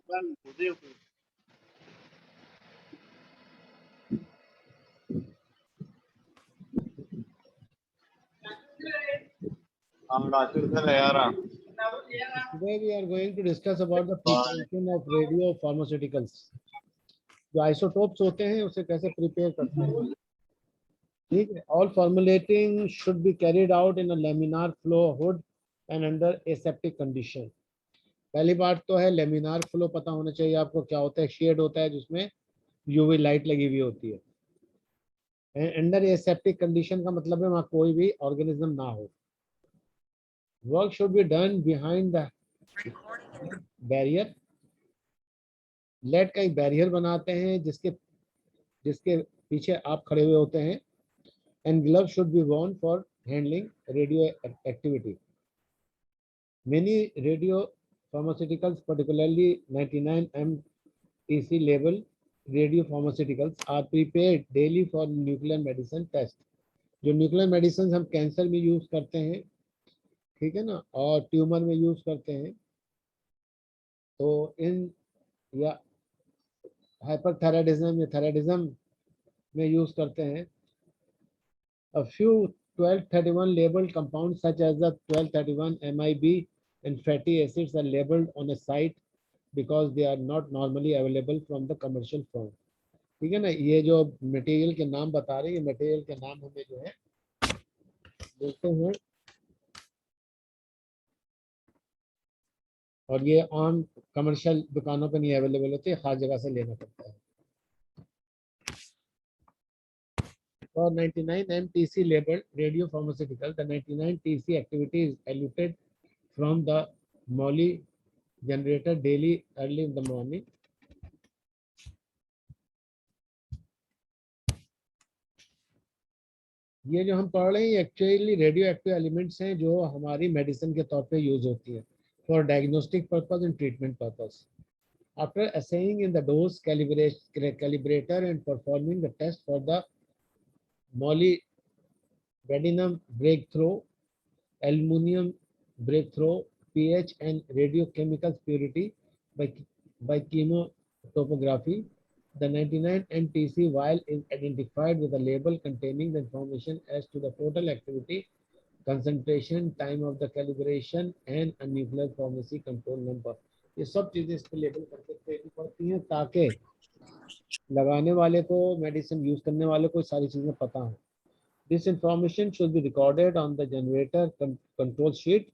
Today we are going to discuss about the preparation of radio pharmaceuticals. जो isotopes होते हैं उसे कैसे प्रिपेयर करते हैं, ठीक है. All formulating should be carried out in a laminar flow hood and under aseptic condition. पहली बात तो है लेमिनार फ्लो पता होना चाहिए आपको क्या होता है. शेड होता है जिसमें यूवी लाइट लगी हुई होती है. अंडर एसेप्टिक कंडीशन का मतलब है वहां कोई भी ऑर्गेनिज्म ना हो. Work should be done behind the barrier. Lead का एक बैरियर बनाते हैं जिसके पीछे आप खड़े हुए होते हैं. And glove should be Warne for handling radio activity. Many radio pharmaceuticals, particularly 99-MTC label radio pharmaceuticals, are prepared daily for nuclear medicine test. जो न्यूक्लियर मेडिसिन हम कैंसर में यूज करते हैं, ठीक है ना, और ट्यूमर में यूज करते हैं, तो इन या हाइपरथायराइडिज्म या थायराइडिज्म में यूज करते हैं. A few 1231 labeled compounds such as the 1231 MIB and fatty acids are labeled on a site because they are not normally available from the commercial form. ठीक है ना. ये जो मटेरियल के नाम बता रहे हैं, ये मटेरियल के नाम हमें जो है बोलते हैं, और ये आम कमर्शियल दुकानों पर नहीं अवेलेबल होते, खास जगह से लेना पड़ता है. For 99-MTC labeled radio pharmaceutical, the 99-TC activity is eluted from the moly generator daily early in the morning. ये जो हम पढ़ रहे हैं एक्चुअली रेडियो एक्टिव एलिमेंट्स हैं जो हमारी मेडिसिन के तौर पे यूज होती है for diagnostic purpose and treatment purpose. After assaying in the dose calibrator and performing the test for the molybdenum breakthrough, aluminum breakthrough, pH and radiochemical purity by chemotopography, the 99-MTC vial is identified with a label containing the information as to the total activity, concentration, time of the calibration and a nuclear pharmacy control number. ये सब चीजें इस पे label करके देनी पड़ती हैं ताकि लगाने वाले को, मेडिसिन यूज करने वाले को सारी चीजें पता हो. This information should be recorded on the generator control sheet.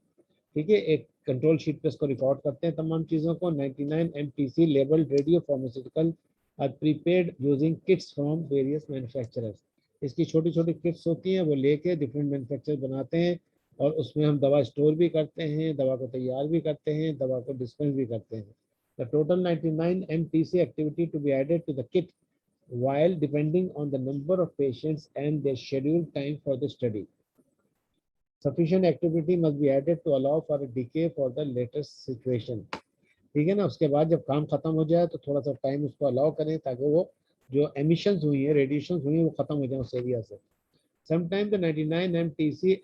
ठीक है, एक कंट्रोल शीट पे इसको रिकॉर्ड करते हैं तमाम चीज़ों को. 99-MTC labelled radio pharmaceutical are prepared using kits from various manufacturers. इसकी छोटी छोटी किट्स होती हैं, वो लेके डिफरेंट मैन्युफैक्चरर बनाते हैं और उसमें हम दवा स्टोर भी करते हैं, दवा को तैयार भी करते हैं, दवा को डिस्पेंस भी करते हैं. The total 99-MTC activity to be added to the kit while depending on the number of patients and their scheduled time for the study. Sufficient activity must be added to allow for a decay for the latest situation. ठीक है ना. उसके बाद जब काम खत्म हो जाए तो थोड़ा सा टाइम उसको अलाउ करें ताकि वो जो एमिशंस हुई हैं, रेडिएशंस हुई हैं, वो खत्म हो जाए उस एरिया से. Sometimes the 99-MTC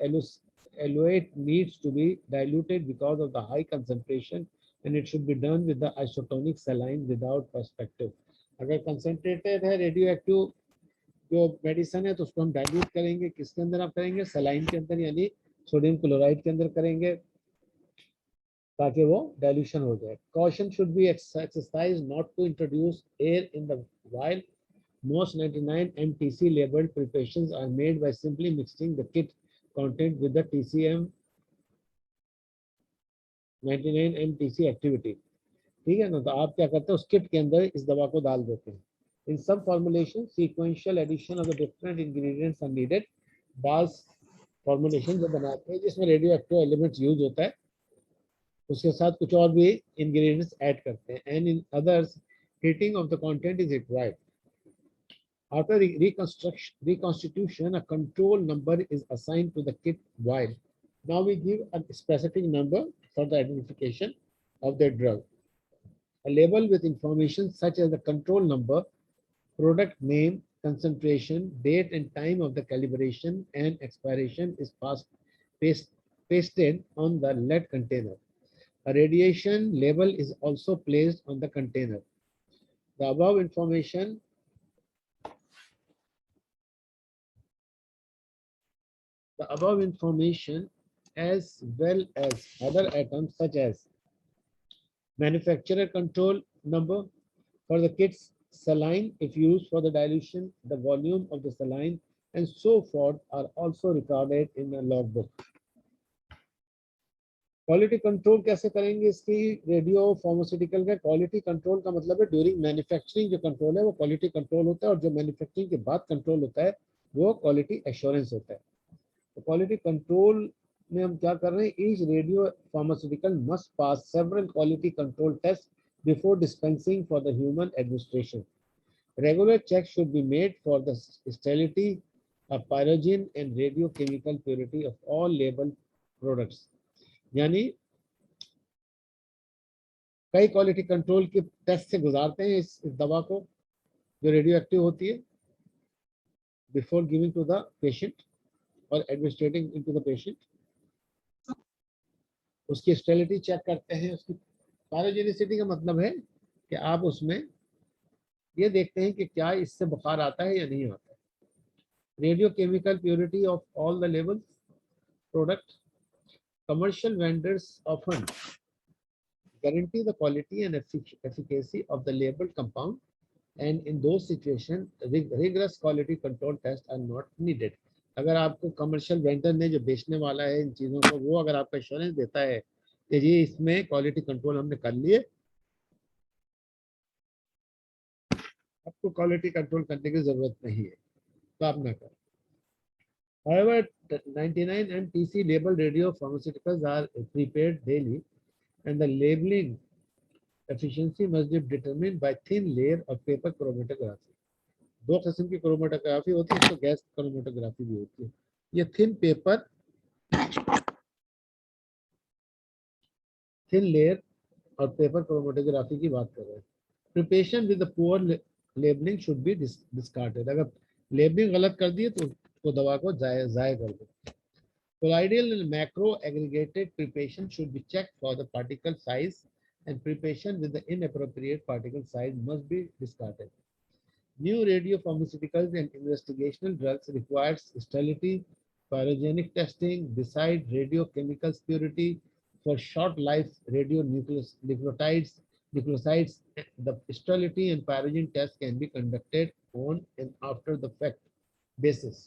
eluate needs to be diluted because of the high concentration and it should be done with the isotonic saline without perspective. अगर कंसेंट्रेटेड है रेडियो एक्टिव जो मेडिसिन है तो उसको हम डाइल्यूट करेंगे. किसके अंदर आप करेंगे? सलाइन के अंदर, यानी सोडियम क्लोराइड के अंदर करेंगे ताकि वो डाइल्यूशन हो जाए. Caution should be exercised not to introduce air in the vial. Most 99-MTC labeled preparations are made by simply mixing the kit content with the TCM 99-MTC activity. ठीक है ना. तो आप क्या करते हैं, उस किट के अंदर इस दवा को डाल देते हैं. इन सब formulation sequential addition of the different ingredients are needed. Base formulation जो बनाते हैं जिसमें रेडियो एक्टिव एलिमेंट्स यूज होता है उसके साथ कुछ और भी इंग्रेडिएंट्स ऐड करते हैं. And in others heating of the content is required. After reconstitution a control number is assigned to the kit vial. Now we give a specific number for the identification of the drug. A label with information such as the control number, product name, concentration, date and time of the calibration and expiration is pasted on the lead container. A radiation label is also placed on the container. The above information as well as other items such as manufacturer control number for the kit's saline if used for the dilution, the volume of the saline, and so forth are also recorded in a logbook. Quality control कैसे करेंगे इसकी? Radio pharmaceutical का quality control का मतलब है during manufacturing जो control है वो क्वालिटी कंट्रोल होता है, और जो मैन्युफैक्चरिंग के बाद कंट्रोल होता है वो क्वालिटी एश्योरेंस होता है। तो क्वालिटी कंट्रोल में हम क्या कर रहे हैं? Each radio pharmaceutical must pass several quality control test before dispensing for the human administration. Regular checks should be made for the sterility of pyrogen and radiochemical purity of all labeled products. यानी कई quality control के test से गुजारते हैं इस दवा को जो radio active होती है before giving to the patient और एडमिनिस्ट्रेटिंग इनटू द पेशेंट. उसकी स्टेरिलिटी चेक करते हैं. उसकी पायरोजेनिसिटी का मतलब है कि आप उसमें ये देखते हैं कि क्या इससे बुखार आता है या नहीं आता है. Radio chemical purity of all the levels product. Commercial vendors often guarantee the quality and efficacy of the labeled compound, and in those situations rigorous quality control tests are not needed. अगर आपको commercial vendor ने जो बेचने वाला है इन चीज़ों को वो अगर आपका एश्योरेंस देता है कि जी इसमें क्वालिटी कंट्रोल हमने कर लिए, आपको क्वालिटी कंट्रोल करने की जरूरत नहीं है तो आप ना करें. However, 99 MTC labeled radio pharmaceuticals are prepared daily, and the labeling efficiency must be determined by thin layer of paper chromatography. दो किस्म की क्रोमेटोग्राफी होती है, इसको गैस क्रोमेटोग्राफी भी होती है. ये थिन लेयर और पेपर क्रोमेटोग्राफी की बात कर रहे हैं. Preparation with the poor labelling should be discarded. अगर लेबलिंग गलत कर दिए तो दवा को जाया कर दो. Colloidal and macro aggregated preparation should be checked for the particle size, and preparation with the inappropriate particle size must be discarded. New radiopharmaceuticals and investigational drugs requires sterility, pyrogenic testing, besides radiochemical purity for short life radionucleosides. The sterility and pyrogen test can be conducted on and after the fact basis.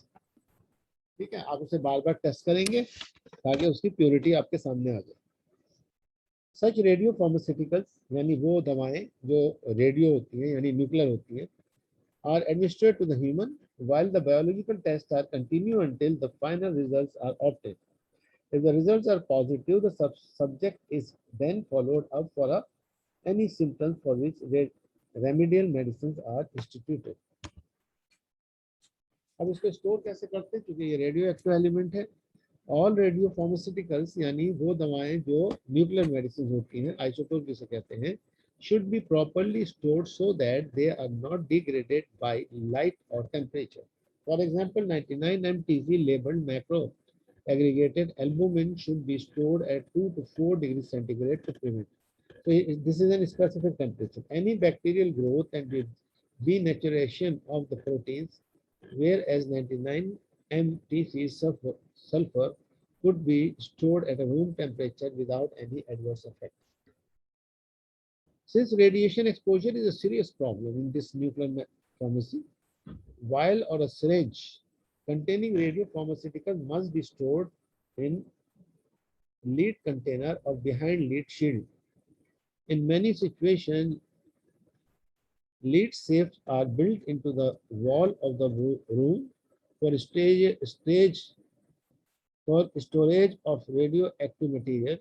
ठीक है, आप उसे बार बार test करेंगे ताकि उसकी purity आपके सामने आ जाए. सच रेडियो फार्मास्यूटिकल्स यानी वो दवाएं जो रेडियो होती हैं यानी न्यूक्लियर होती हैं are administered to the human while the biological tests are continue until the final results are obtained. If the results are positive, the subject is then followed up for any symptoms for which remedial medicines are instituted. अब इसको store कैसे करते हैं? क्योंकि ये radio active element है. All radio pharmaceuticals यानी वो दवाएं जो न्यूक्लियर मेडिसिन होती हैं, आइसोटोप जिसे कहते हैं, should be properly stored so that they are not degraded by light or temperature. For example, 99 MTC labeled macro aggregated albumin should be stored at 2 to 4 degrees centigrade to prevent. So this is a specific temperature. Any bacterial growth and denaturation of the proteins, whereas 99 MTC sulfur could be stored at a room temperature without any adverse effect. Since radiation exposure is a serious problem in this nuclear pharmacy, vial or a syringe containing radiopharmaceutical must be stored in lead container or behind lead shield. In many situations, lead safes are built into the wall of the room for storage of radioactive material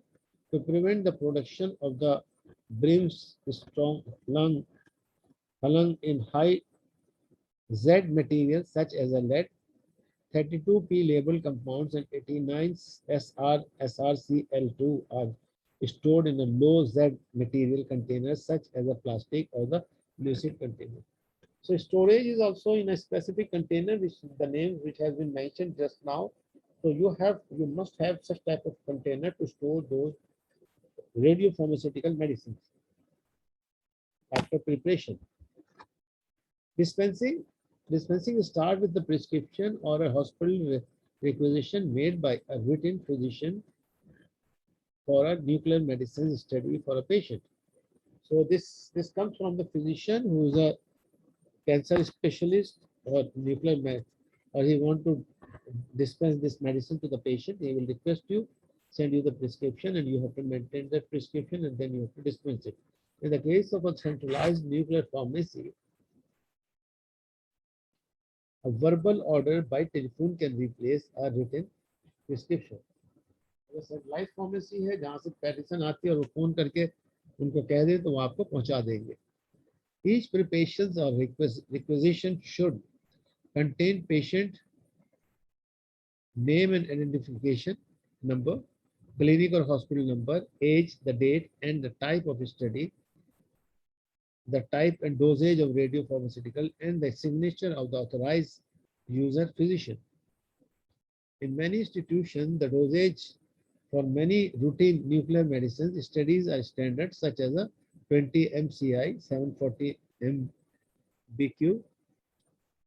to prevent the production of the brimstone lung in high Z materials such as a lead. 32P label compounds and 89 SRCl2 are stored in a low Z material containers such as a plastic or the lucid container. So storage is also in a specific container, which the name which has been mentioned just now. So you must have such type of container to store those radiopharmaceutical medicines. After preparation, dispensing. Dispensing start with the prescription or a hospital requisition made by a written physician for a nuclear medicine study for a patient. So this comes from the physician who is a cancer specialist or or he want to dispense this medicine to the patient. He will request you, send you the prescription, and you have to maintain that prescription, and then you have to dispense it. In the case of a centralized nuclear pharmacy, a verbal order by telephone can replace a written prescription. अगर centralise pharmacy है जहाँ से petition आती है और वो phone करके उनको कह दे तो वो आपको पहुंचा देंगे. Each preparation or requisition should contain patient name and identification number, clinic or hospital number, age, the date, and the type of study, the type and dosage of radiopharmaceutical, and the signature of the authorized user physician. In many institutions, the dosage for many routine nuclear medicines studies are standard, such as a 20 MCI, 740 MBQ,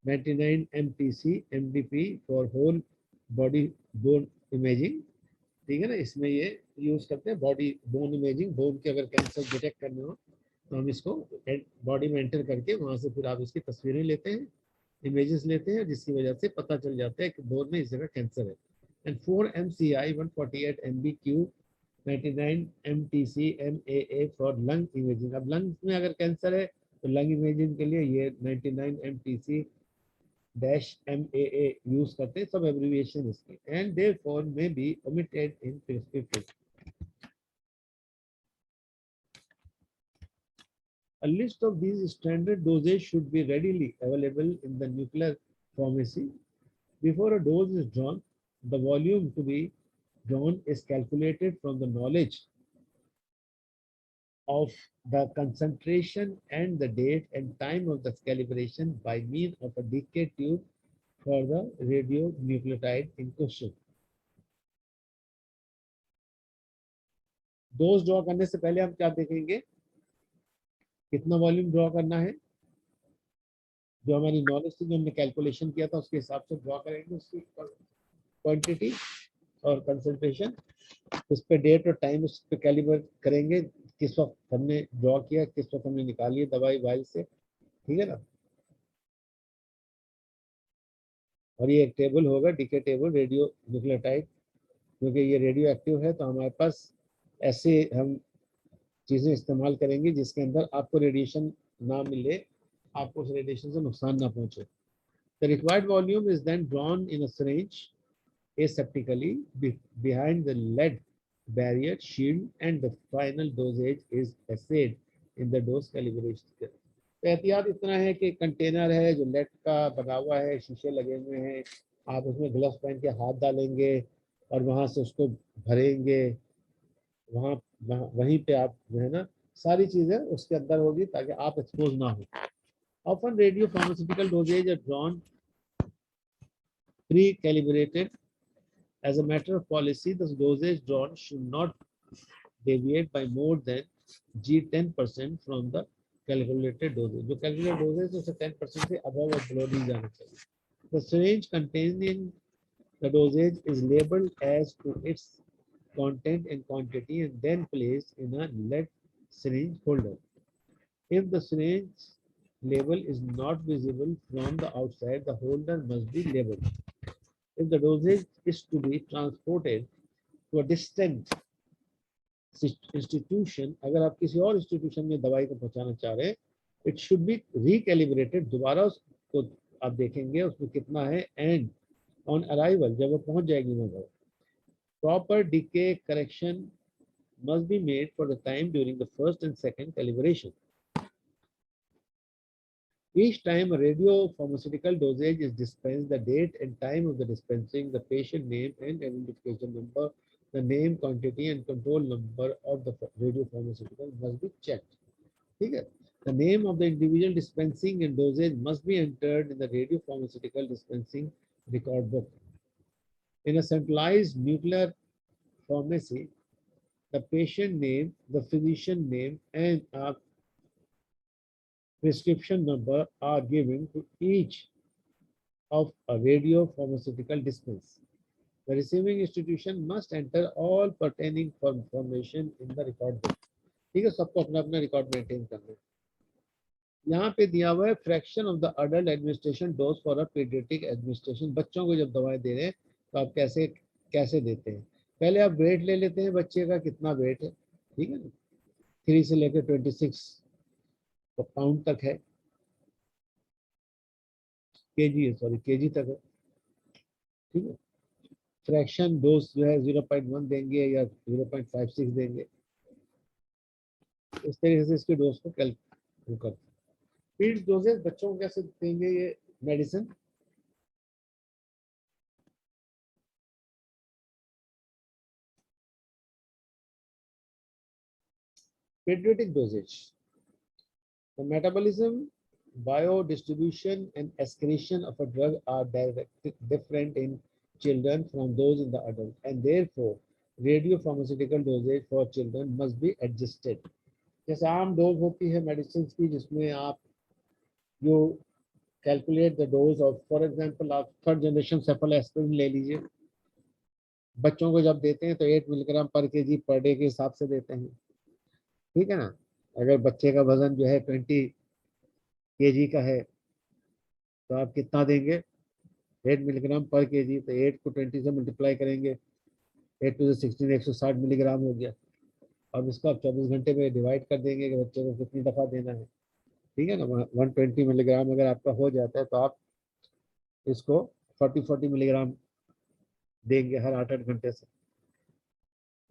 99 MTC, MDP for whole body bone imaging. ठीक है ना, इसमें ये use करते हैं body bone imaging. Bone के अगर cancer detect करना हो तो हम इसको बॉडी में एंटर करके वहां से फिर आप इसकी तस्वीरें लेते हैं, इमेजेस लेते हैं, जिसकी वजह से पता चल जाता है कि बोन में इस जगह कैंसर है. And 4 MCI, 148 MBQ, 99 MTC, MAA for lung imaging. अब लंग्स में अगर कैंसर है तो लंग इमेजिंग के लिए ये 99 MTC -MAA यूज करते हैं, सब एब्रिविएशन इसके. And therefore may be omitted in prescription. A list of these standard doses should be readily available in the nuclear pharmacy. Before a dose is drawn, the volume to be drawn is calculated from the knowledge of the concentration and the date and time of the calibration by means of a decay tube for the radionuclide in question. Dose draw करने से पहले हम क्या देखेंगे, कितना volume draw करना है. जो हमारी नॉलेज थी, जो हमने कैलकुलेशन किया था, उसके हिसाब से ड्रॉ करेंगे उसकी क्वांटिटी और कंसंट्रेशन. उस पर डेट और टाइम उस पर कैलिबर करेंगे, किस वक्त हमने ड्रॉ किया, किस वक्त हमने निकाली है दवाई वाइल से. ठीक है ना. और ये एक टेबल होगा, डीके टेबल, रेडियो न्यूक्लियोटाइड, क्योंकि ये रेडियो एक्टिव है तो हमारे पास ऐसे हम चीज़ें इस्तेमाल करेंगे जिसके अंदर आपको रेडिएशन ना मिले, आपको उस रेडिएशन से नुकसान ना पहुंचे. The required volume is then drawn in a syringe aseptically behind the lead barrier shield, and the final dosage is assayed in the dose calibration. तो एहतियात इतना है कि कंटेनर है जो लेड का बना हुआ है, शीशे लगे हुए हैं, आप उसमें ग्लव्स पहन के हाथ डालेंगे और वहां से उसको भरेंगे. वहाँ वहीं पे आप जो है ना सारी चीजें उसके अंदर होगी ताकि आप एक्सपोज ना हो. Often radio pharmaceutical dosage are drawn pre-calibrated. As a matter of policy, the dosage drawn should not deviate by more than G10% from the calculated dosage. जो calculated dosage है उससे 10% से above और below नहीं जाना चाहिए. The syringe containing the dosage is labeled as to its content and quantity and then placed in a lead syringe holder. If the syringe label is not visible from the outside, the holder must be labeled. If the dosage is to be transported to a distant institution, अगर आप किसी और institution में दवाई को पहुंचाना चाह रहे हैं, it should be recalibrated. दोबारा उसको आप देखेंगे उसमें कितना है. एंड ऑन अराइवल, जब वो पहुंच जाएगी वहां, proper decay correction must be made for the time during the first and second calibration. Each time a radiopharmaceutical dosage is dispensed, the date and time of the dispensing, the patient name and identification number, the name, quantity and control number of the radiopharmaceutical must be checked. Okay? The name of the individual dispensing and dosage must be entered in the radiopharmaceutical dispensing record book. In a centralized nuclear pharmacy, the patient name, the physician name, and a prescription number are given to each of a radio pharmaceutical dispense. The receiving institution must enter all pertaining information in the record book. ठीक है, सबको अपना अपना record maintain करना है। यहाँ पे दिया हुआ है fraction of the adult administration dose for a paediatric administration. बच्चों को जब दवाएं दे रहे हैं तो आप कैसे कैसे देते हैं। पहले आप वेट ले लेते हैं बच्चे का, कितना वेट है, ठीक है ना, 3 से लेकर 26 पाउंड तक है, केजी है, सॉरी केजी तक है, ठीक है। फ्रैक्शन डोज जो है 0.1 देंगे या 0.56 देंगे, इस तरीके से इसके डोज को कैलकुलेट करते हैं। फीड डोजेस बच्चों को कैसे देंगे ये medicine. Pediatric dosage. The metabolism, biodistribution, and excretion of a drug are different in children from those in the adult, and therefore radiopharmaceutical dosage for children must be adjusted. जैसे आम dose होती है medicine की, जिसमें आप जो calculate the dose of, for example आप 3rd generation सेफालोस्पारिन ले लीजिए, बच्चों को जब देते हैं तो 8 मिलीग्राम पर केजी पर डे के हिसाब से देते हैं, ठीक है ना। अगर बच्चे का वजन जो है 20 केजी का है तो आप कितना देंगे, 8 मिलीग्राम पर केजी, तो 8 को 20 से मल्टीप्लाई करेंगे, 8 टू 16 160 मिलीग्राम हो गया। अब इसको आप 24 घंटे में डिवाइड कर देंगे कि बच्चे को कितनी दफ़ा देना है, ठीक है ना। 120 मिलीग्राम अगर आपका हो जाता है तो आप इसको 40 मिलीग्राम देंगे हर 8-8 घंटे से।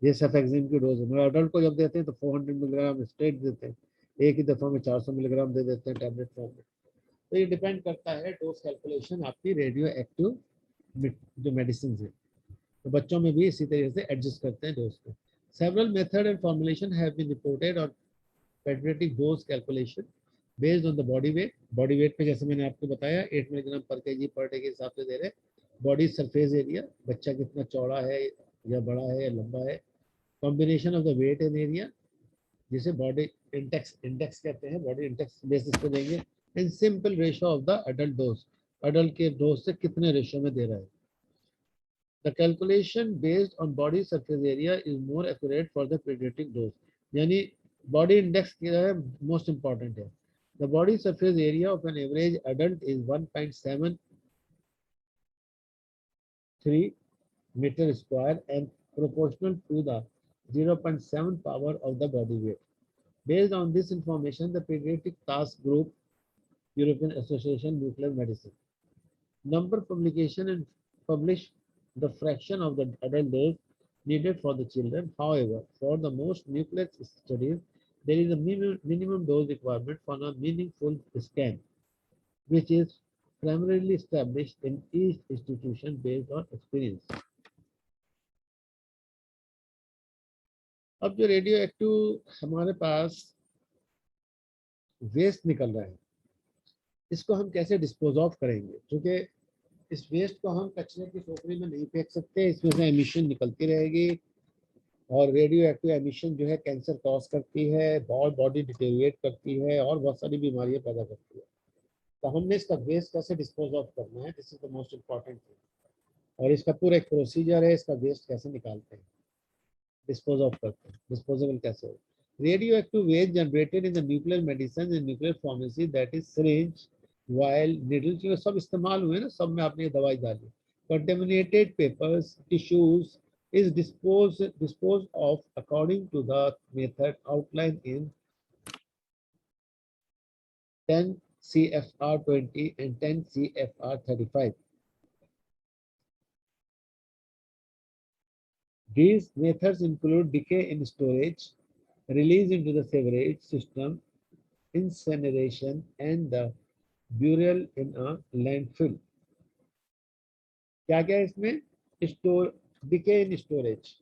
ये सेफेक्सिन की डोज है। मगर अडल्ट को जब देते हैं तो 400 मिलीग्राम स्ट्रेट देते हैं, एक ही दफ़ा में 400 मिलीग्राम दे देते हैं टैबलेट फॉर्म में। तो ये डिपेंड करता है डोज कैलकुलेशन आपकी रेडियो एक्टिव जो मेडिसिन है, तो बच्चों में भी इसी तरीके से एडजस्ट करते हैं डोज को। Several method and formulation have been reported on paediatric dose calculation based on the body weight. Body weight पे जैसे मैंने आपको बताया 8 मिलीग्राम पर केजी पर डे के हिसाब से दे रहे हैं। बॉडी सरफेस एरिया, बच्चा कितना चौड़ा है या बड़ा है या लंबा है। Combination of the weight and area, जिसे बॉडी इंडेक्स कहते हैं, बॉडी इंडेक्स बेसिस पे देंगे। And simple ratio of the adult dose, adult के डोज से कितने रेशियो में दे रहा है। The calculation based on body surface area is more accurate for the paediatric dose. यानी बॉडी इंडेक्स क्या है, मोस्ट इंपॉर्टेंट है। The body surface area of an average adult is 1.73 metre square and proportional to the 0.7 power of the body weight. Based on this information, the Pediatric Task Group, European Association Nuclear Medicine, number publication and publish the fraction of the adult dose needed for the children. However, for the most nuclear studies, there is a minimum dose requirement for a meaningful scan, which is primarily established in each institution based on experience. अब जो radio active हमारे पास waste निकल रहा है, इसको हम कैसे dispose of करेंगे, क्योंकि इस वेस्ट को हम कचरे की टोकरी में नहीं फेंक सकते, इसमें से एमिशन निकलती रहेगी और रेडियो एक्टिव एमिशन जो है कैंसर कॉज करती है, बहुत बॉडी डिटेरिएट करती है और बहुत सारी बीमारियां पैदा करती है। तो हमने इसका वेस्ट कैसे डिस्पोज ऑफ करना है, this is the most important thing. और इसका पूरा एक प्रोसीजर है, इसका वेस्ट कैसे निकालते हैं, डिस्पोज ऑफ करते हैं, डिस्पोजेबल कैसे हो। Radioactive waste generated in the nuclear medicine and nuclear pharmacy, that is syringe, vial, needles, ये सब इस्तेमाल हुए ना, सब में आपने दवाई डाली। Contaminated papers, tissues is disposed of according to the method outlined in 10 CFR 20 and 10 CFR 35. These methods include decay in storage, release into the sewerage system, incineration, and the burial in a landfill. क्या क्या है इसमें, store, decay इन storage,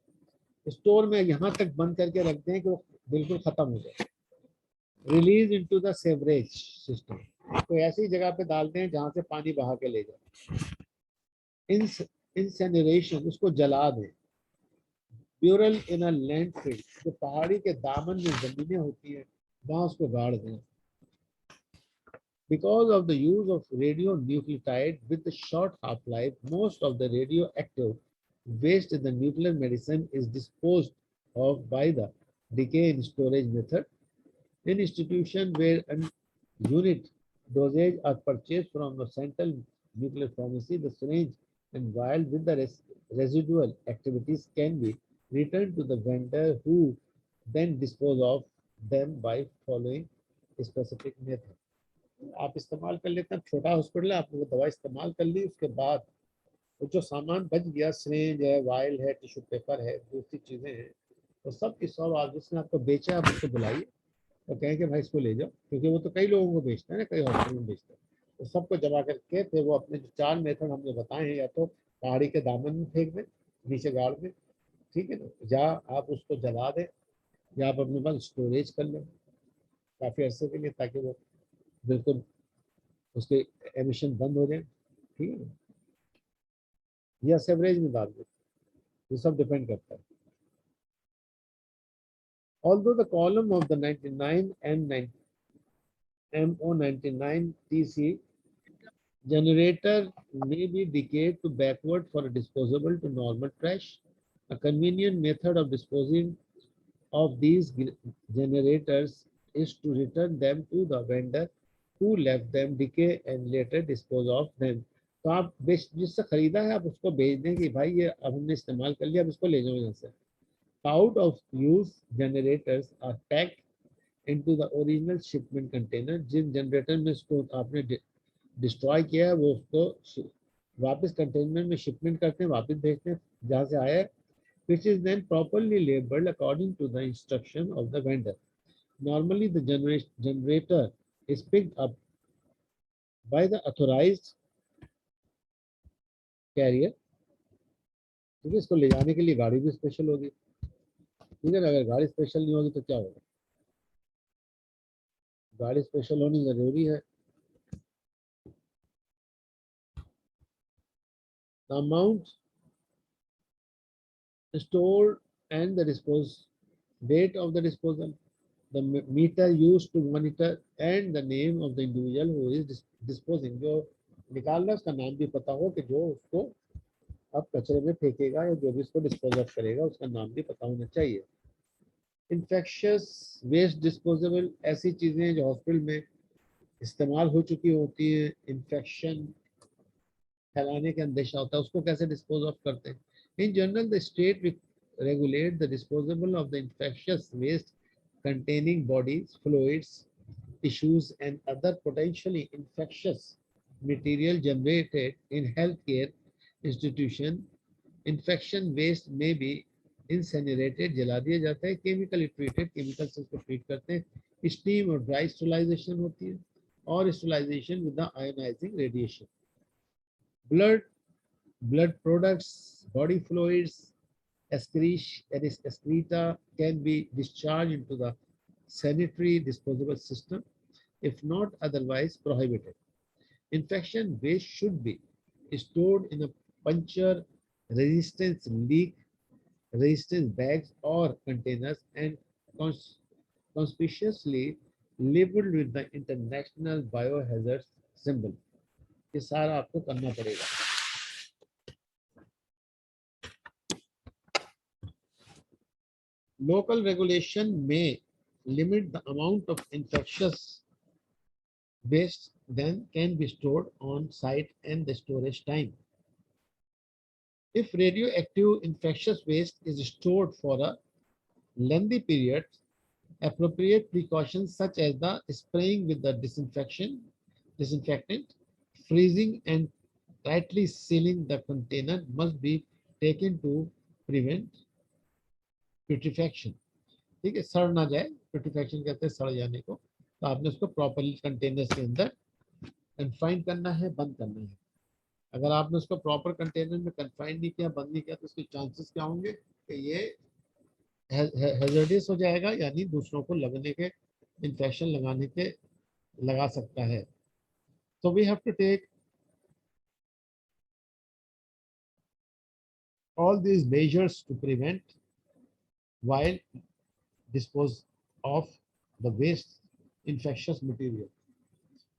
store में यहाँ तक बंद करके रख दें कि वो बिल्कुल खत्म हो जाए। Release into the sewerage system, तो ऐसी जगह पे डालते हैं जहाँ से पानी बहा के ले जाए। इंसिनरेशन, उसको जला दें, ब्यूरल इन अ लैंडफिल, जो पहाड़ी के दामन में जमीनें होती हैं वहां उसको गाड़ दें. Because of the use of radionuclide with a short half-life, most of the radioactive waste in the nuclear medicine is disposed of by the decay in storage method. In institutions where unit dosage are purchased from the central nuclear pharmacy, the syringe and vial with the residual activities can be returned to the vendor who then dispose of them by following a specific method. आप इस्तेमाल कर लेते हैं. छोटा hospital है, आपने वो दवा इस्तेमाल कर ली, उसके बाद वो जो सामान बच गया, सिरिंज है, वायल है, टिश्यू पेपर है, दूसरी चीजें हैं, तो सब की सब आप जिसने आपको बेचा आप उसको बुलाइए और कहें कि भाई इसको ले जाओ, क्योंकि वो तो कई लोगों को बेचता है ना, कई हॉस्पिटल में बेचता है. तो सबको जमा करके फिर वो अपने जो 4 मेथड हमने बताए हैं, या तो पहाड़ी के दामन में फेंक दें, नीचे गाड़ दें, ठीक है ना, या आप उसको जला दें, या आप अपने पास स्टोरेज कर लें काफी अरसे के लिए, ताकि वो बिल्कुल उसके एमिशन बंद हो जाए, ठीक है ना, या सेवरेज में डाल दे, ये सब डिपेंड करता है. Although the column of the 99 MO99 TC generator may be decayed to backward for a disposable to normal trash, a convenient method of disposing of these generators is to return them to the vendor who left them decay and later dispose of them. तो आप जिससे खरीदा है आप उसको भेज दें कि भाई ये अब हमने इस्तेमाल कर लिया, अब इसको ले जाओ यहाँ से. Out of use generators are packed into the original shipment container. जिन जनरेटर में इसको आपने डिस्ट्रॉय किया है वो उसको वापस कंटेनर में शिपमेंट करते हैं, वापस भेजते हैं जहाँ से आया है, which is then properly labeled according to the instruction of the vendor. Normally the generator is picked up by the authorized carrier. ठीक है, इसको ले जाने के लिए गाड़ी भी स्पेशल होगी, ठीक है ना. अगर गाड़ी स्पेशल नहीं होगी तो क्या होगा, गाड़ी स्पेशल होनी जरूरी है. The amount stored and the date of the disposal, the meter used to monitor, and the name of the individual who is disposing. जो निकाल रहा है उसका नाम भी पता हो, कि जो उसको अब कचरे में फेंकेगा या जो भी इसको डिस्पोज ऑफ करेगा उसका नाम भी पता होना चाहिए. इन्फेक्शियस वेस्ट डिस्पोजेबल, ऐसी चीजें जो हॉस्पिटल में इस्तेमाल हो चुकी होती हैं, इन्फेक्शन फैलाने का अंदेशा होता है, उसको कैसे डिस्पोज ऑफ करते हैं. In general the state regulate the disposal of the infectious waste containing bodies, fluids, tissues, and other potentially infectious material generated in healthcare institution. Infection waste may be incinerated, जला दिया जाता है. chemically treated, chemical से उसको treat करते हैं. steam और dry sterilization होती है, और sterilization with the ionizing radiation. blood products, body fluids, excreta can be discharged into the sanitary disposable system if not otherwise prohibited. Infection waste should be stored in a puncture resistance, leak resistance bags or containers and conspicuously labeled with the international biohazard symbol. ये सारा आपको करना पड़ेगा. Local regulation may limit the amount of infectious waste then can be stored on site and the storage time. If radioactive infectious waste is stored for a lengthy period, appropriate precautions such as the spraying with the disinfectant, freezing and tightly sealing the container must be taken to prevent putrefaction. ठीक है, सड़ ना जाए, putrefaction कहते हैं सड़ जाने को. तो आपने उसको प्रॉपरली कंटेनर्स के अंदर कन्फाइन करना है, बंद करना है. अगर आपने उसको प्रॉपर कंटेनर में कन्फाइन नहीं किया, बंद नहीं किया, तो उसके चांसेस क्या होंगे कि ये हैजर्डियस हो जाएगा, यानी दूसरों को लगने के, इन्फेक्शन लगाने के लगा सकता है. So we have to take all these measures to prevent while dispose of the waste infectious material.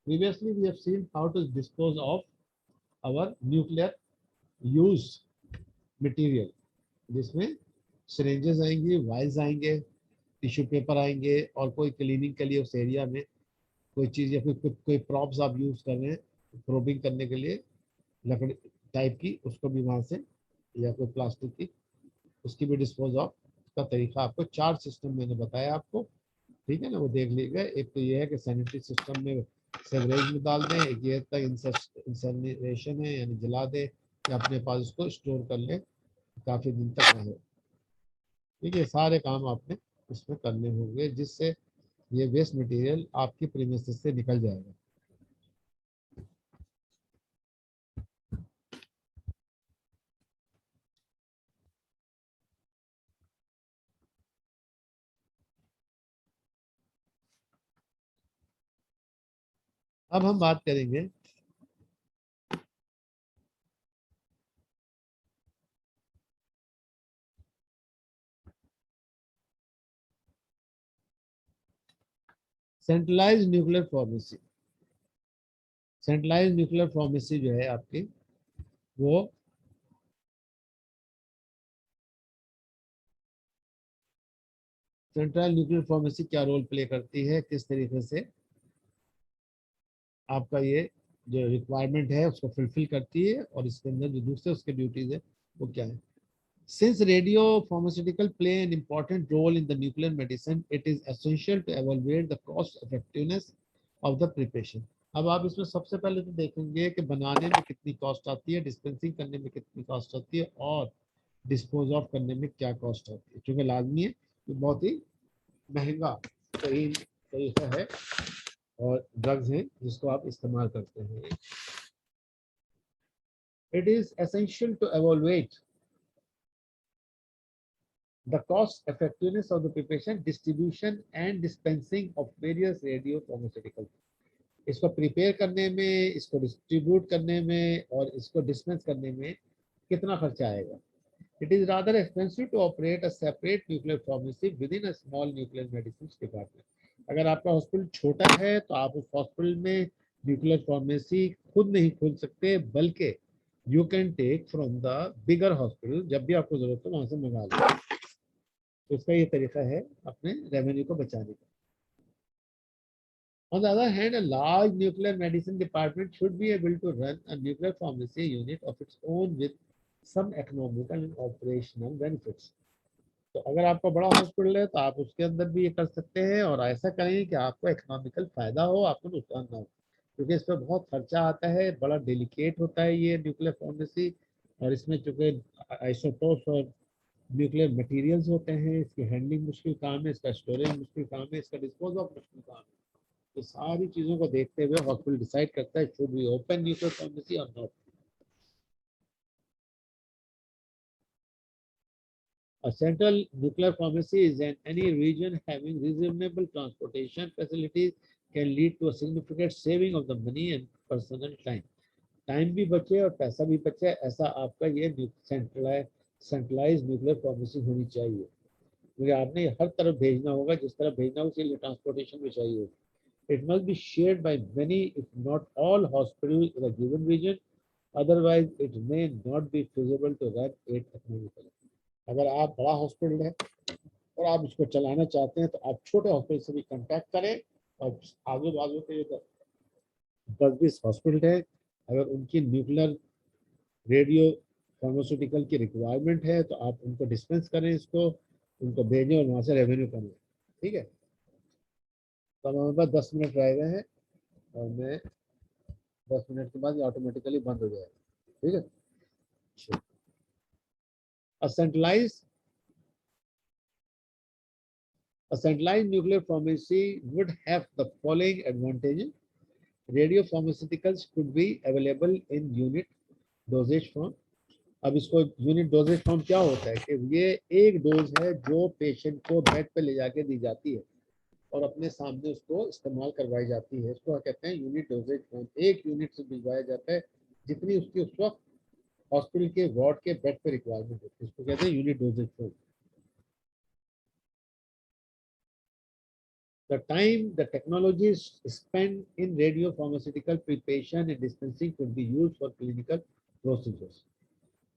Previously, we have seen how to dispose of our nuclear use material, जिसमें syringes आएंगी, vials आएंगे, tissue paper आएंगे और कोई cleaning के लिए उस area में कोई चीज़ या फिर कोई प्रॉप्स आप यूज कर रहे हैं प्रोबिंग करने के लिए लकड़ी टाइप की, उसको भी वहां से, या कोई प्लास्टिक की, उसकी भी डिस्पोज ऑफ का तरीका आपको 4 सिस्टम मैंने बताया आपको, ठीक है ना, वो देख लीजिएगा। एक तो ये है कि सैनिटरी सिस्टम में सेवरेज में डाल दें, एक ये तक इंसनरेशन है यानी जला दें, या अपने पास उसको स्टोर कर लें काफ़ी दिन तक रहे। ठीक है, सारे काम आपने इसमें करने होंगे जिससे ये वेस्ट मटेरियल आपकी प्रीमिसेस से निकल जाएगा। अब हम बात करेंगे centralise nuclear pharmacy. Centralise nuclear pharmacy जो है आपकी, वो सेंट्रल न्यूक्लियर फार्मेसी क्या रोल प्ले करती है, किस तरीके से आपका ये जो रिक्वायरमेंट है उसको फुलफिल करती है, और इसके अंदर जो दूसरे उसके ड्यूटीज है वो क्या है। Since radiopharmaceutical play an important role in the nuclear medicine, it is essential to evaluate the cost effectiveness of the preparation. अब आप इसमें सबसे पहले तो देखेंगे कि बनाने में कितनी कॉस्ट आती है, डिस्पेंसिंग करने में कितनी कॉस्ट आती है, और डिस्पोज ऑफ करने में क्या कॉस्ट आती है। क्योंकि लाजमी है कि बहुत ही महंगा तरीका है और ड्रग्स हैं जिसको आप इस्तेमाल करते हैं। It is essential to evaluate the cost effectiveness of the preparation, distribution and dispensing of various radiopharmaceuticals. इसको प्रिपेयर करने में, इसको डिस्ट्रीब्यूट करने में और इसको डिस्पेंस करने में कितना खर्चा आएगा। It is rather expensive to operate a separate nuclear pharmacy within a small nuclear medicine department. अगर आपका हॉस्पिटल छोटा है तो आप उस हॉस्पिटल में न्यूक्लियर फार्मेसी खुद नहीं खोल सकते, बल्कि you can take from the bigger hospital, जब भी आपको जरूरत हो वहां से मंगा लो। तो इसका ये तरीका है अपने रेवेन्यू को बचाने का। On the other hand, a large nuclear medicine department should be able to run a nuclear pharmacy unit of its own with some economical and operational benefits. तो अगर आपका बड़ा हॉस्पिटल है तो आप उसके अंदर भी ये कर सकते हैं, और ऐसा करें कि आपको इकोनॉमिकल फायदा हो, आपको नुकसान ना हो, क्योंकि इस पर बहुत खर्चा आता है, बड़ा डेलिकेट होता है ये न्यूक्लियर फार्मेसी, और इसमें चूंकि आइसोटोप्स और न्यूक्लियर मटेरियल्स होते हैं, इसकी हैंडलिंग मुश्किल काम है, इसका स्टोरेज मुश्किल काम है, इसका डिस्पोज ऑफ मुश्किल काम है। तो सारी चीज़ों को देखते हुए हॉस्पिटल डिसाइड करता है should we open nuclear pharmacy और not. A central nuclear pharmacy is in any region having reasonable transportation facilities can lead to a significant saving of the money and personal time. Time भी बचे और पैसा भी बचे, ऐसा आपका ये सेंट्रलाइज न्यूक्लियर फार्मेसी होनी चाहिए, क्योंकि आपने हर तरफ भेजना होगा, जिस तरफ भेजना हो उसके लिए ट्रांसपोर्टेशन भी चाहिए होगी। It must be shared by many, if not all, hospitals in a given region. Otherwise, it may not be feasible to run it economically. अगर आप बड़ा हॉस्पिटल है और आप इसको चलाना चाहते हैं तो आप छोटे हॉस्पिटल से भी कांटेक्ट करें, और आजू बाजू के 10-20 हॉस्पिटल है, अगर उनकी न्यूक्लियर रेडियो फार्मास्यूटिकल की रिक्वायरमेंट है तो आप उनको डिस्पेंस करें, इसको उनको भेजें और वहाँ से रेवेन्यू करें। ठीक है, तो हमारे पास 10 मिनट रह गए हैं, और मैं 10 मिनट के बाद ये ऑटोमेटिकली बंद हो जाएगा। ठीक है, a centralized a centralized nuclear pharmacy would have the following advantages. Radiopharmaceuticals could be available in unit dosage form. अब इसको यूनिट डोजेज फॉर्म क्या होता है कि ये एक डोज है जो पेशेंट को बेड पे ले जाके दी जाती है और अपने सामने उसको इस्तेमाल करवाई जाती है। इसको कहते हैं यूनिट डोजेज फॉर्म। एक यूनिट से भिजवाया जाता है जितनी उसकी उस वक्त हॉस्पिटल के वार्ड के बेड पे रिक्वायरमेंट होती है, इसको कहते हैं unit doses form. The time the technologies spent in radio pharmaceutical preparation and dispensing could be used for clinical procedures.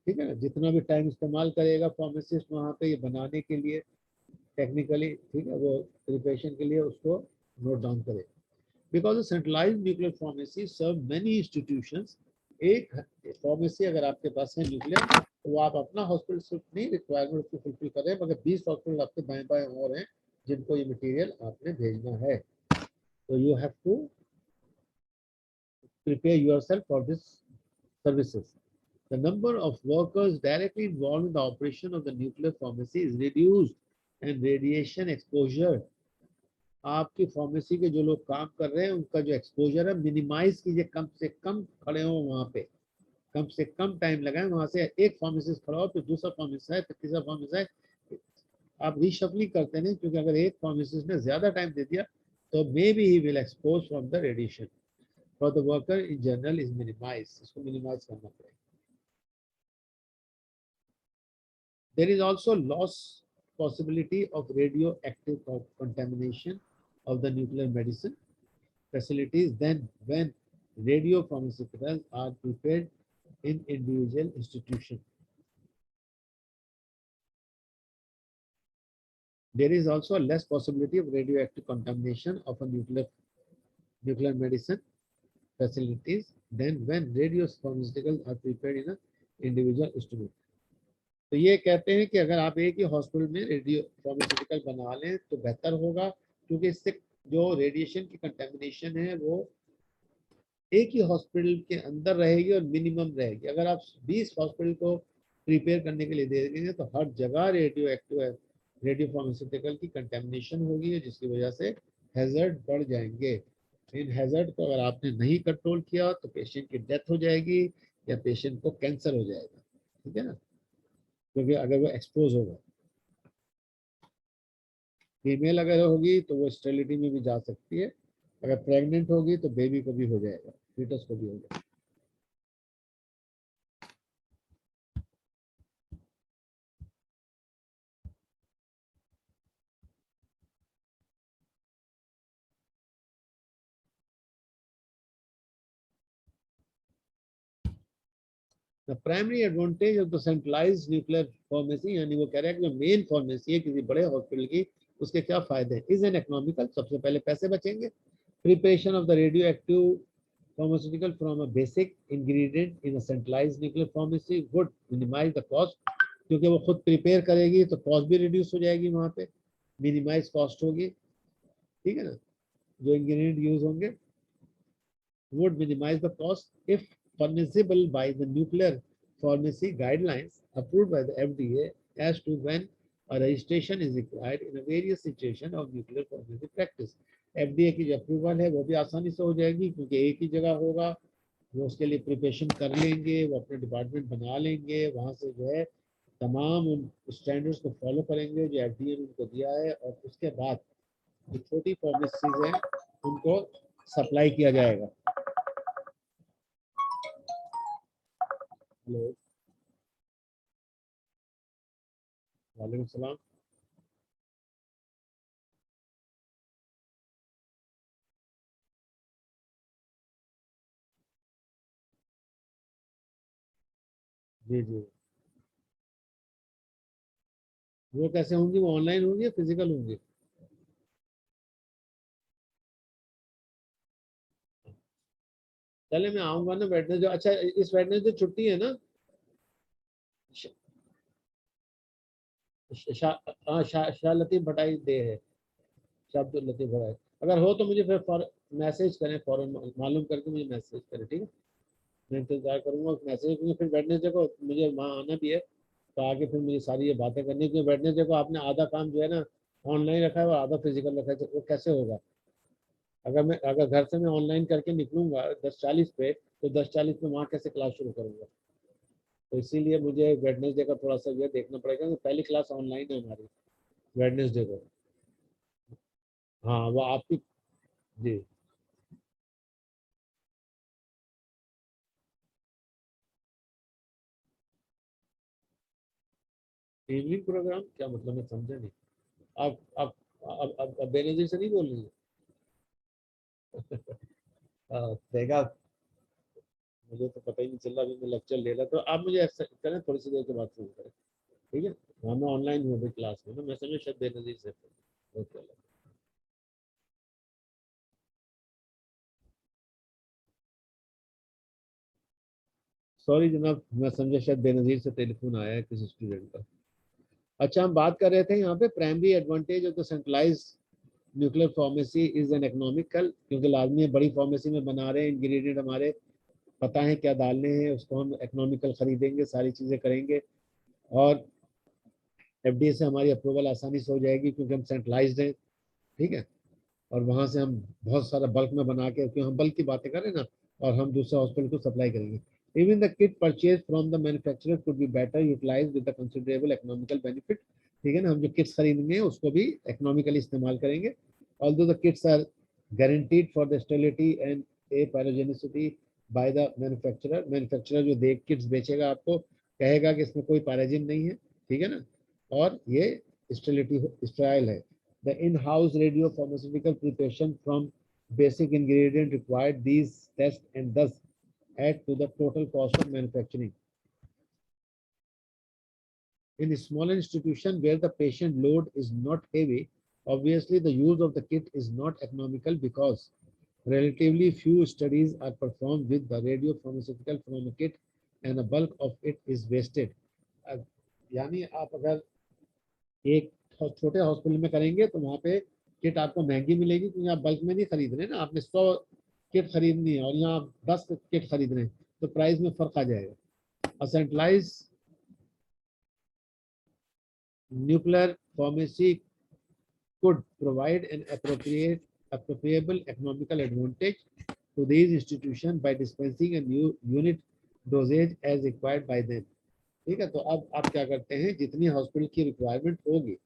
ठीक है ना, जितना भी टाइम इस्तेमाल करेगा फार्मासिस्ट वहाँ पे ये बनाने के लिए टेक्निकली, ठीक है, वो प्रिपरेशन के लिए उसको नोट डाउन करेगा. Because centralised nuclear pharmacy serve many institutions. एक फार्मेसी अगर आपके पास है न्यूक्लियर, तो वो आप अपना हॉस्पिटल सिर्फ नहीं रिक्वायरमेंट उसको फुलफिल कर रहे हैं, मगर 20 हॉस्पिटल आपके बाएं बाएं और हैं जिनको ये मटेरियल आपने भेजना है. तो you have to prepare yourself for this services. The number of workers directly involved in the operation of the nuclear pharmacy is reduced and radiation exposure. आपकी फार्मेसी के जो लोग काम कर रहे हैं उनका जो एक्सपोजर है मिनिमाइज कीजिए, कम से कम खड़े हो वहां पे, कम से कम टाइम लगाएं. वहां से एक फार्मेसिस्ट खड़ा हो, फिर दूसरा फार्मेसिस्ट है, फिर तीसरा फार्मेसिस्ट है. आप रीशफलिंग करते नहीं, क्योंकि अगर एक फार्मेसिस्ट ने ज्यादा टाइम दे दिया तो may he will expose from the radiation. For the worker in general is minimise. इसको मिनिमाइज करना पड़ेगा. There is also loss possibility of radioactive contamination of the nuclear medicine facilities then when radiopharmaceuticals are prepared in individual institutions. There is also less possibility of radioactive contamination of a nuclear medicine facilities than when radiopharmaceuticals are prepared in an individual institution. तो ये कहते हैं कि अगर आप एक ही hospital में radio pharmaceutical बना लें तो बेहतर होगा, क्योंकि इससे जो रेडिएशन की कंटेमिनेशन है वो एक ही हॉस्पिटल के अंदर रहेगी और मिनिमम रहेगी. अगर आप 20 हॉस्पिटल को प्रिपेयर करने के लिए दे देंगे तो हर जगह रेडियो फार्मास्यूटिकल की कंटेमिनेशन होगी, जिसकी वजह से हैजर्ड बढ़ जाएंगे. इन हैजर्ड को अगर आपने नहीं कंट्रोल किया तो पेशेंट की डेथ हो जाएगी या पेशेंट को कैंसर हो जाएगा. ठीक है ना, क्योंकि अगर वो एक्सपोज होगा. फीमेल अगर होगी तो वो स्टेरिलिटी में भी जा सकती है. अगर प्रेग्नेंट होगी तो बेबी को भी हो जाएगा, फीटस को भी हो जाएगा. The primary advantage of the centralized nuclear pharmacy, यानी वो कह रहा है कि जो मेन फार्मेसी है किसी बड़े हॉस्पिटल की, उसके क्या फायदे हैं. Is an economical. सबसे पहले पैसे बचेंगे. Preparation of the radio active pharmaceutical from a basic ingredient in a centralized nuclear pharmacy would minimize the cost. क्योंकि वो खुद प्रिपेयर करेगी तो कॉस्ट भी रिड्यूस हो जाएगी, वहां पे मिनिमाइज कॉस्ट होगी. ठीक है ना, जो इंग्रेडिएंट यूज होंगे. would minimize the cost if permissible by the nuclear pharmacy guidelines approved by the FDA as to when a registration is required in a various situation of nuclear pharmacy practice. FDA की जो approval है वो भी आसानी से हो जाएगी, क्योंकि एक ही जगह होगा. वो उसके लिए प्रिपरेशन कर लेंगे, वो अपने डिपार्टमेंट बना लेंगे, वहाँ से जो है तमाम उन स्टैंडर्ड्स को फॉलो करेंगे जो FDA ने उनको दिया है, और उसके बाद जो छोटी फार्मेसीज हैं उनको सप्लाई किया जाएगा. हेलो, वालेकुम सलाम. जी जी. वो कैसे होंगी, वो ऑनलाइन होंगी या फिजिकल होंगी? चले मैं आऊंगा ना वेडनेसडे. अच्छा, इस वेडनेसडे छुट्टी है ना? श- शाह लतीफ भटाई डे है. शब्द लतीफ भटाई. अगर हो तो मुझे फिर मैसेज करें, फौरन मालूम करके मुझे मैसेज करें. ठीक है, मैं इंतजार करूंगा मैसेज. क्योंकि फिर वेडनेसडे को मुझे वहाँ आना भी है, तो आगे फिर मुझे सारी ये बातें करनी. क्योंकि वेडनेसडे को आपने आधा काम जो है ना ऑनलाइन रखा है और आधा फिजिकल रखा है, तो वो कैसे होगा? अगर घर से मैं ऑनलाइन करके निकलूंगा 10:40 पे, तो 10:40 पे वहाँ कैसे क्लास शुरू करूंगा? तो इसीलिए मुझे वेडनेसडे का थोड़ा सा ये देखना पड़ेगा कि पहली क्लास ऑनलाइन है हमारी वेडनेसडे को. हाँ, वो आपकी. जी. इवनिंग प्रोग्राम क्या मतलब, मैं समझा नहीं. आप अब बेनजीर से नहीं बोल रही है। देखा, मुझे तो पता ही नहीं चल रहा, अभी मैं लेक्चर ले रहा, तो आप मुझे ऐसा करें, थोड़ी सी देर के बाद फोन करें, ठीक है। हाँ, मैं ऑनलाइन हूँ अभी क्लास में ना, मैं समझ शायद बेनजीर से। ओके। सॉरी जनाब, मैं समझा शायद बेनजीर से टेलीफोन आया है किसी स्टूडेंट का। अच्छा, हम बात कर रहे थे यहाँ पे primary advantage of the centralise nuclear pharmacy is an economical, क्योंकि लाजमी है, बड़ी फार्मेसी में बना रहे हैं, इंग्रेडिएंट हमारे पता है क्या डालने हैं, उसको हम इकोनॉमिकल खरीदेंगे, सारी चीज़ें करेंगे, और एफडीए से हमारी अप्रूवल आसानी से हो जाएगी क्योंकि हम सेंट्रलाइज्ड हैं, ठीक है। और वहाँ से हम बहुत सारा बल्क में बना के, क्योंकि हम बल्क की बातें करें ना, और हम दूसरे हॉस्पिटल को सप्लाई करेंगे। Even the kit purchase from the manufacturer could be better utilise with the considerable economical benefit, ठीक है ना। हम जो किट्स खरीदेंगे उसको भी इकोनॉमिकली इस्तेमाल करेंगे। Although the kits are guaranteed for the stability and apyrogenicity by the manufacturer, manufacturer जो देख किट्स बेचेगा आपको कहेगा कि इसमें कोई पैराजिन नहीं है, ठीक है ना, और ये स्टेरिलिटी स्ट्रायल है। The in-house radiopharmaceutical preparation from basic ingredient required these tests and thus add to the total cost of manufacturing. In a small institution where the patient load is not heavy, obviously the use of the kit is not economical because relatively few studies are performed with the radiopharmaceutical from a kit and a bulk of it is wasted. यानी आप अगर एक छोटे hospital में करेंगे तो वहाँ पे किट आपको महंगी मिलेगी, क्योंकि आप बल्क में नहीं खरीद रहे ना, आपने 100 किट खरीदनी है और यहाँ आप 10 किट खरीद रहे हैं, तो प्राइस में फर्क आ जाएगा। Centralise nuclear pharmacy could provide an appropriable economical advantage to these institutions by dispensing a new unit dosage as required by them, ठीक है। तो अब आप क्या करते हैं, जितनी हॉस्पिटल की रिक्वायरमेंट होगी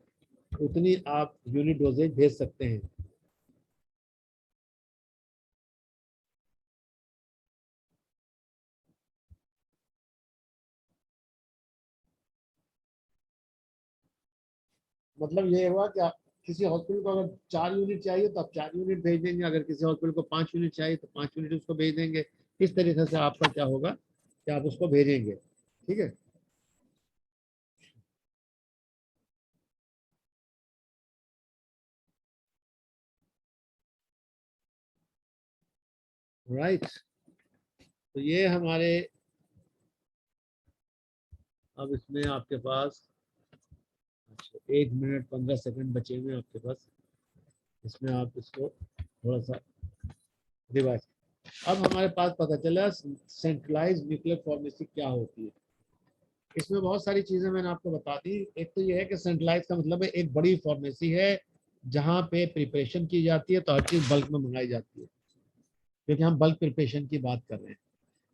उतनी आप यूनिट डोजेज भेज सकते हैं। मतलब ये हुआ कि आप किसी हॉस्पिटल को अगर 4 यूनिट चाहिए तो आप 4 यूनिट भेज देंगे, अगर किसी हॉस्पिटल को 5 यूनिट चाहिए तो 5 यूनिट उसको भेज देंगे। इस तरीके से आपका क्या होगा कि आप उसको भेजेंगे, ठीक है। राइट, तो ये हमारे, अब इसमें आपके पास 1 मिनट 15 सेकंड बचे हुए हैं आपके पास, इसमें आप इसको थोड़ा सा रिवाइज। अब हमारे पास पता चला सेंट्रलाइज न्यूक्लियर फार्मेसी क्या होती है। इसमें बहुत सारी चीजें मैंने आपको बता दी। एक तो ये है कि सेंट्रलाइज का मतलब है एक बड़ी फार्मेसी है जहाँ पे प्रिपरेशन की जाती है, तो हर चीज बल्क में मंगाई जाती है, क्योंकि हम बल्क प्रिपरेशन की बात कर रहे हैं।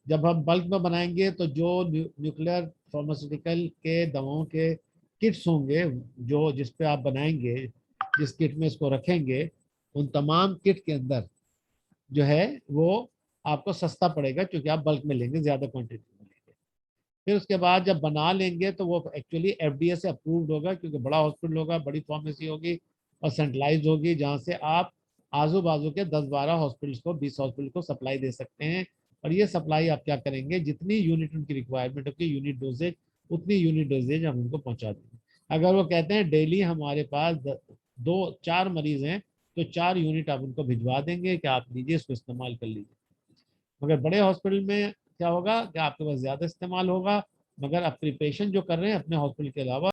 जब हम बल्क में बनाएंगे तो जो न्यूक्लियर फार्मास्यूटिकल के दवाओं के किट्स होंगे, जो जिस पे आप बनाएंगे, जिस किट में इसको रखेंगे, उन तमाम किट के अंदर जो है वो आपको सस्ता पड़ेगा, क्योंकि आप बल्क में लेंगे, ज्यादा क्वांटिटी में लेंगे। फिर उसके बाद जब बना लेंगे तो वो एक्चुअली एफडीए से अप्रूव्ड होगा, क्योंकि बड़ा हॉस्पिटल होगा, बड़ी फार्मेसी होगी और सेंट्रलाइज होगी, जहाँ से आप आजू बाजू के 10-12 हॉस्पिटल्स को, 20 हॉस्पिटल को सप्लाई दे सकते हैं। और ये सप्लाई आप क्या करेंगे, जितनी यूनिट उनकी रिक्वायरमेंट होगी, यूनिट डोजेज, उतनी यूनिट डोजेज हम उनको पहुंचा देंगे। अगर वो कहते हैं डेली हमारे पास 2-4 मरीज हैं, तो 4 यूनिट आप उनको भिजवा देंगे कि आप लीजिए, इसको इस्तेमाल कर लीजिए। मगर बड़े हॉस्पिटल में क्या होगा कि आपके पास ज़्यादा इस्तेमाल होगा, मगर आप प्रिपरेशन जो कर रहे हैं अपने हॉस्पिटल के अलावा